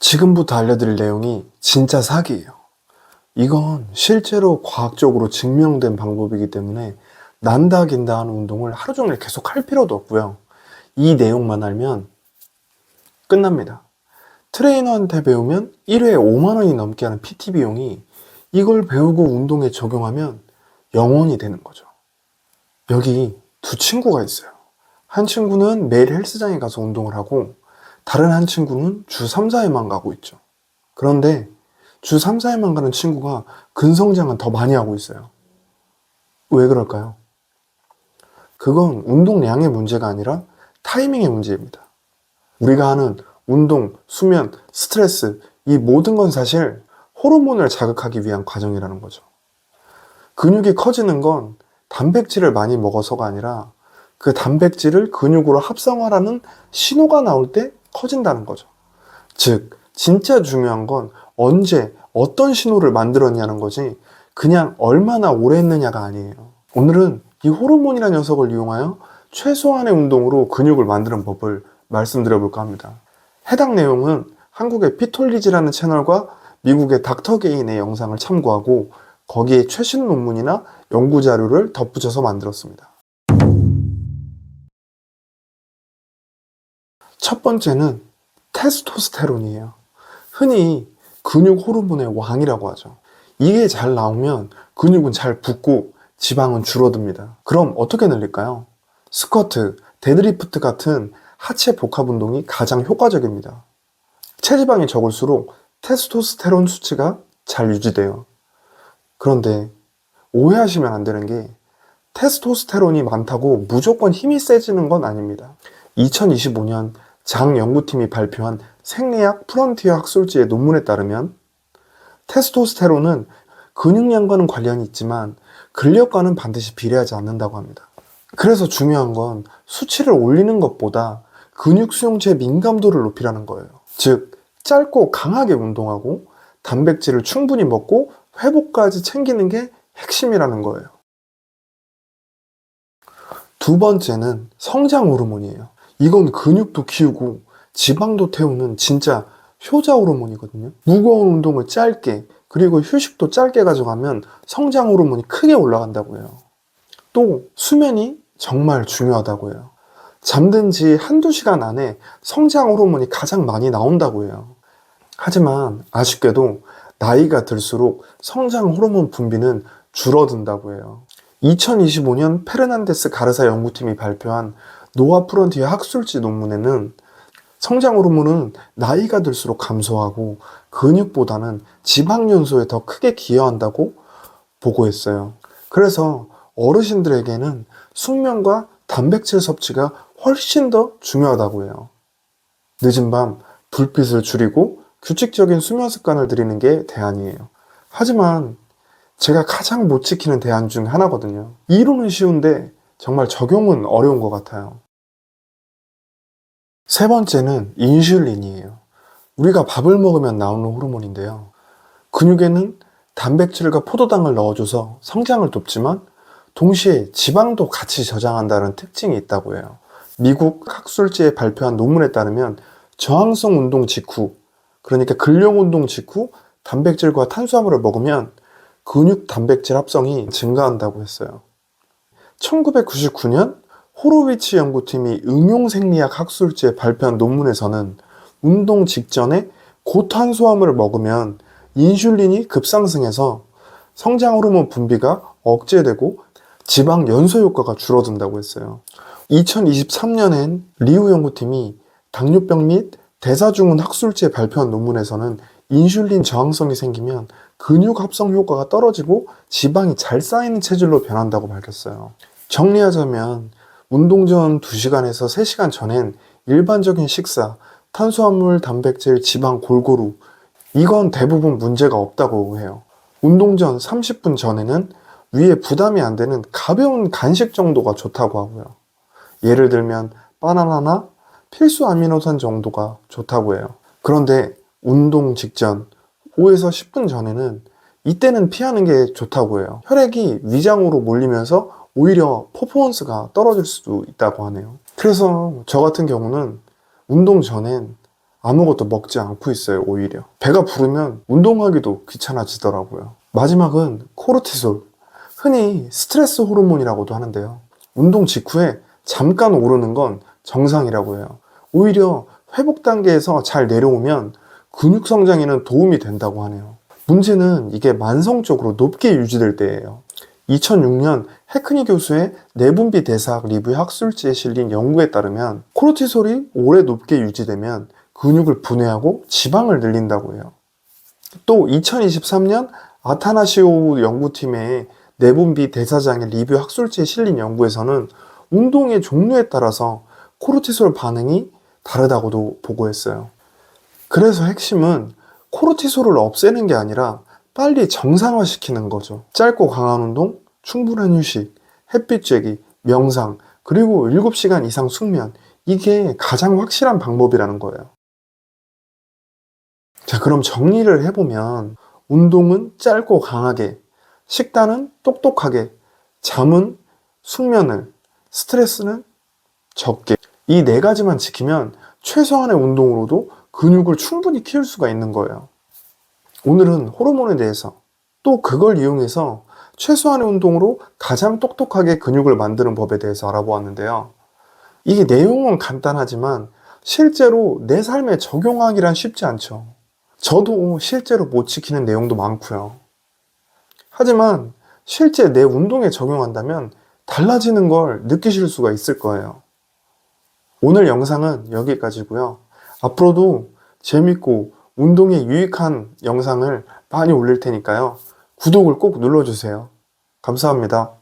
지금부터 알려드릴 내용이 진짜 사기예요. 이건 실제로 과학적으로 증명된 방법이기 때문에 난다 긴다 하는 운동을 하루 종일 계속 할 필요도 없고요. 이 내용만 알면 끝납니다. 트레이너한테 배우면 1회에 5만 원이 넘게 하는 PT 비용이 이걸 배우고 운동에 적용하면 0원이 되는 거죠. 여기 두 친구가 있어요. 한 친구는 매일 헬스장에 가서 운동을 하고 다른 한 친구는 주 3, 4회만 가고 있죠. 그런데 주 3, 4회만 가는 친구가 근성장은 더 많이 하고 있어요. 왜 그럴까요? 그건 운동량의 문제가 아니라 타이밍의 문제입니다. 우리가 하는 운동, 수면, 스트레스, 이 모든 건 사실 호르몬을 자극하기 위한 과정이라는 거죠. 근육이 커지는 건 단백질을 많이 먹어서가 아니라 그 단백질을 근육으로 합성하라는 신호가 나올 때 커진다는 거죠. 즉, 진짜 중요한 건 언제, 어떤 신호를 만들었냐는 거지 그냥 얼마나 오래 했느냐가 아니에요. 오늘은 이 호르몬이라는 녀석을 이용하여 최소한의 운동으로 근육을 만드는 법을 말씀드려볼까 합니다. 해당 내용은 한국의 피톨리지라는 채널과 미국의 닥터 게인의 영상을 참고하고 거기에 최신 논문이나 연구 자료를 덧붙여서 만들었습니다. 첫 번째는 테스토스테론이에요. 흔히 근육 호르몬의 왕이라고 하죠. 이게 잘 나오면 근육은 잘 붙고 지방은 줄어듭니다. 그럼 어떻게 늘릴까요? 스쿼트, 데드리프트 같은 하체 복합 운동이 가장 효과적입니다. 체지방이 적을수록 테스토스테론 수치가 잘 유지돼요. 그런데 오해하시면 안 되는 게 테스토스테론이 많다고 무조건 힘이 세지는 건 아닙니다. 2025년 장 연구팀이 발표한 생리학 프론티어 학술지의 논문에 따르면 테스토스테론은 근육량과는 관련이 있지만 근력과는 반드시 비례하지 않는다고 합니다. 그래서 중요한 건 수치를 올리는 것보다 근육 수용체의 민감도를 높이라는 거예요. 즉, 짧고 강하게 운동하고 단백질을 충분히 먹고 회복까지 챙기는 게 핵심이라는 거예요. 두 번째는 성장 호르몬이에요. 이건 근육도 키우고 지방도 태우는 진짜 효자 호르몬이거든요. 무거운 운동을 짧게 그리고 휴식도 짧게 가져가면 성장 호르몬이 크게 올라간다고 해요. 또 수면이 정말 중요하다고 해요. 잠든 지 한두 시간 안에 성장 호르몬이 가장 많이 나온다고 해요. 하지만 아쉽게도 나이가 들수록 성장 호르몬 분비는 줄어든다고 해요. 2025년 페르난데스 가르사 연구팀이 발표한 노아 프론티어 학술지 논문에는 성장 호르몬은 나이가 들수록 감소하고 근육보다는 지방 연소에 더 크게 기여한다고 보고했어요. 그래서 어르신들에게는 숙면과 단백질 섭취가 훨씬 더 중요하다고 해요. 늦은 밤 불빛을 줄이고 규칙적인 수면 습관을 들이는 게 대안이에요. 하지만 제가 가장 못 지키는 대안 중 하나거든요. 이론은 쉬운데 정말 적용은 어려운 것 같아요. 세 번째는 인슐린이에요. 우리가 밥을 먹으면 나오는 호르몬인데요. 근육에는 단백질과 포도당을 넣어줘서 성장을 돕지만 동시에 지방도 같이 저장한다는 특징이 있다고 해요. 미국 학술지에 발표한 논문에 따르면 저항성 운동 직후, 그러니까 근력 운동 직후 단백질과 탄수화물을 먹으면 근육 단백질 합성이 증가한다고 했어요. 1999년 호로위츠 연구팀이 응용생리학 학술지에 발표한 논문에서는 운동 직전에 고탄수화물을 먹으면 인슐린이 급상승해서 성장 호르몬 분비가 억제되고 지방 연소 효과가 줄어든다고 했어요. 2023년엔 리우 연구팀이 당뇨병 및 대사증후군 학술지에 발표한 논문에서는 인슐린 저항성이 생기면 근육 합성 효과가 떨어지고 지방이 잘 쌓이는 체질로 변한다고 밝혔어요. 정리하자면 운동 전 2시간에서 3시간 전엔 일반적인 식사, 탄수화물, 단백질, 지방 골고루 이건 대부분 문제가 없다고 해요. 운동 전 30분 전에는 위에 부담이 안 되는 가벼운 간식 정도가 좋다고 하고요. 예를 들면 바나나나 필수 아미노산 정도가 좋다고 해요. 그런데 운동 직전 5에서 10분 전에는 이때는 피하는 게 좋다고 해요. 혈액이 위장으로 몰리면서 오히려 퍼포먼스가 떨어질 수도 있다고 하네요. 그래서 저 같은 경우는 운동 전엔 아무것도 먹지 않고 있어요. 오히려 배가 부르면 운동하기도 귀찮아지더라고요. 마지막은 코르티솔, 흔히 스트레스 호르몬이라고도 하는데요. 운동 직후에 잠깐 오르는 건 정상이라고 해요. 오히려 회복 단계에서 잘 내려오면 근육 성장에는 도움이 된다고 하네요. 문제는 이게 만성적으로 높게 유지될 때예요. 2006년 해크니 교수의 내분비 대사학 리뷰 학술지에 실린 연구에 따르면 코르티솔이 오래 높게 유지되면 근육을 분해하고 지방을 늘린다고 해요. 또 2023년 아타나시오 연구팀의 내분비 대사장의 리뷰 학술지에 실린 연구에서는 운동의 종류에 따라서 코르티솔 반응이 다르다고도 보고했어요. 그래서 핵심은 코르티솔을 없애는 게 아니라 빨리 정상화시키는 거죠. 짧고 강한 운동, 충분한 휴식, 햇빛 쬐기, 명상, 그리고 7시간 이상 숙면, 이게 가장 확실한 방법이라는 거예요. 자, 그럼 정리를 해보면 운동은 짧고 강하게, 식단은 똑똑하게, 잠은 숙면을, 스트레스는 적게, 이 네 가지만 지키면 최소한의 운동으로도 근육을 충분히 키울 수가 있는 거예요. 오늘은 호르몬에 대해서, 또 그걸 이용해서 최소한의 운동으로 가장 똑똑하게 근육을 만드는 법에 대해서 알아보았는데요. 이게 내용은 간단하지만 실제로 내 삶에 적용하기란 쉽지 않죠. 저도 실제로 못 지키는 내용도 많고요. 하지만 실제 내 운동에 적용한다면 달라지는 걸 느끼실 수가 있을 거예요. 오늘 영상은 여기까지고요. 앞으로도 재밌고 운동에 유익한 영상을 많이 올릴 테니까요. 구독을 꼭 눌러주세요. 감사합니다.